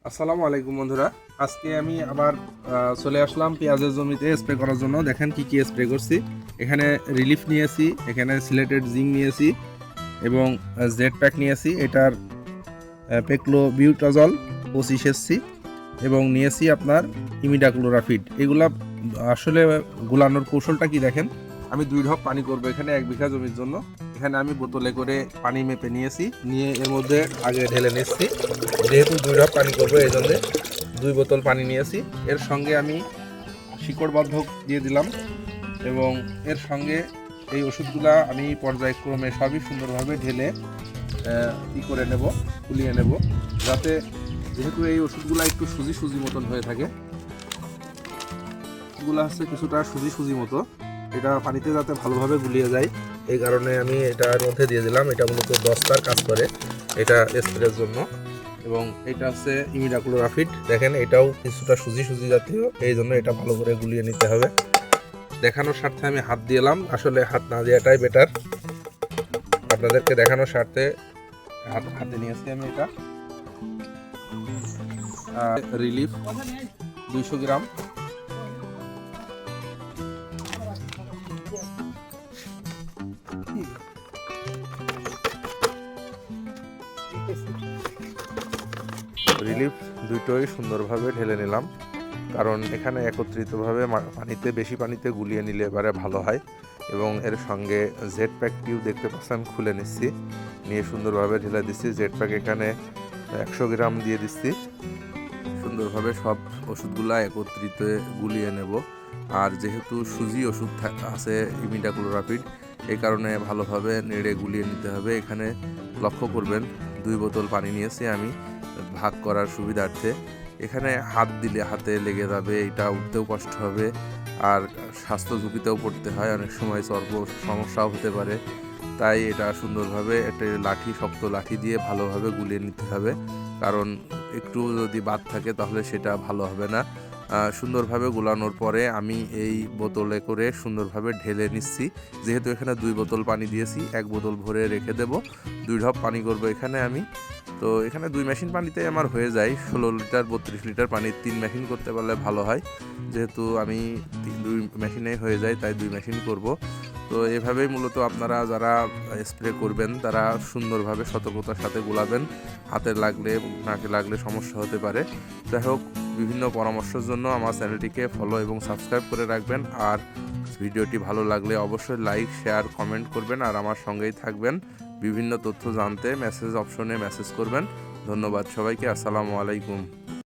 আসসালামু আলাইকুম বন্ধুরা। আজকে আমি আবার চলে আসলাম পেঁয়াজের জমিতে স্প্রে করার জন্য। দেখেন কি কি স্প্রে করছি। এখানে রিলিফ নিয়েছি, এখানে সিলেটেড জিঙ্ক নিয়েছি এবং জেড প্যাক নিয়েছি। এটার পেক্লো বিউটাজল 25 SC এবং নিয়েছি আপনার ইমিডাক্লোরাফিড। এগুলা আসলে গুলানোর কৌশলটা কি দেখেন। আমি 2 ঢপ পানি করব এখানে 1 বিঘা জমির জন্য। এখানে আমি বোতলে করে পানি মেপে নিয়েছি, নিয়ে এর মধ্যে আগে ঢেলে নিচ্ছি। যেহেতু 2 ঢপ পানি করব এই জন্য 2 বোতল পানি নিয়েছি। এর সঙ্গে আমি শিকড় বর্ধক দিয়ে দিলাম এবং এর সঙ্গে এই ওষুধগুলা আমি পর্যায়ক্রমে সবই সুন্দরভাবে ঢেলে করে নেব, ফুলিয়ে নেব, যাতে যেহেতু এই ওষুধগুলো একটু সুজি সুজি মতন হয়ে থাকে, এগুলো হচ্ছে কিছুটা সুজি সুজি মতো, এটা পানিতে যাতে ভালোভাবে গুলিয়ে যায় এই কারণে আমি এটার মধ্যে দিয়ে দিলাম। এটা মূলত দস্তার কাজ করে এটা স্প্রের জন্য। এবং এটা হচ্ছে ইমিডাক্লোরাফিড। দেখেন এটাও কিছুটা সুজি সুজি জাতীয়, এই জন্য এটা ভালো করে গুলিয়ে নিতে হবে। দেখানোর স্বার্থে আমি হাত দিলাম, আসলে হাত না দেওয়াটাই বেটার। আপনাদেরকে দেখানোর স্বার্থে হাতে নিয়েছি আমি। এটা রিলিফ 200 গ্রাম, রিলিফ দুটোই সুন্দরভাবে ঢেলে নিলাম, কারণ এখানে একত্রিতভাবে পানিতে বেশি পানিতে গুলিয়ে নিলে এবারে ভালো হয়। এবং এর সঙ্গে জেড প্যাকটিও দেখতে পাচ্ছেন খুলে নিচ্ছি, নিয়ে সুন্দরভাবে ঢেলে দিচ্ছি। জেড প্যাক এখানে 100 গ্রাম দিয়ে দিচ্ছি। সুন্দরভাবে সব ওষুধগুলা একত্রিত গুলিয়ে নেব। আর যেহেতু সুজি ওষুধ আছে ইমিডাক্লোরাপিড, এই কারণে ভালোভাবে নেড়ে গুলিয়ে নিতে হবে। এখানে লক্ষ্য করবেন 2 বোতল পানি নিয়েছি আমি ভাগ করার সুবিধার্থে। এখানে হাত দিলে হাতে লেগে যাবে, এটা উঠতেও কষ্ট হবে, আর স্বাস্থ্য ঝুঁকিতেও পড়তে হয়, অনেক সময় চর্ম সমস্যাও হতে পারে। তাই এটা সুন্দরভাবে একটা লাঠি, শক্ত লাঠি দিয়ে ভালোভাবে গুলিয়ে নিতে হবে, কারণ একটু যদি বাদ থাকে তাহলে সেটা ভালো হবে না। সুন্দরভাবে গুলানোর পরে আমি এই বোতলে করে সুন্দরভাবে ঢেলে নিচ্ছি। যেহেতু এখানে 2 বোতল পানি দিয়েছি, 1 বোতল ভরে রেখে দেব। 2 ঢপ পানি করব এখানে আমি। তো এখানে 2 মেশিন পানিতে আমার হয়ে যায় 16 লিটার 32 লিটার পানি। 3 মেশিন করতে পারলে ভালো হয়, যেহেতু আমি 2 মেশিনেই হয়ে যায়, তাই 2 মেশিন করব। তো এভাবেই মূলত আপনারা যারা স্প্রে করবেন তারা সুন্দরভাবে সতর্কতার সাথে গুলাবেন। হাতে লাগলে, নাকে লাগলে সমস্যা হতে পারে। যাই হোক, বিভিন্ন পরামর্শের জন্য আমার চ্যানেলটিকে ফলো এবং সাবস্ক্রাইব করে রাখবেন। আর ভিডিওটি ভালো লাগলে অবশ্যই লাইক, শেয়ার, কমেন্ট করবেন আর আমার সঙ্গেই থাকবেন। বিভিন্ন তথ্য জানতে মেসেজ অপশনে মেসেজ করবেন। ধন্যবাদ সবাইকে। আসসালামু আলাইকুম।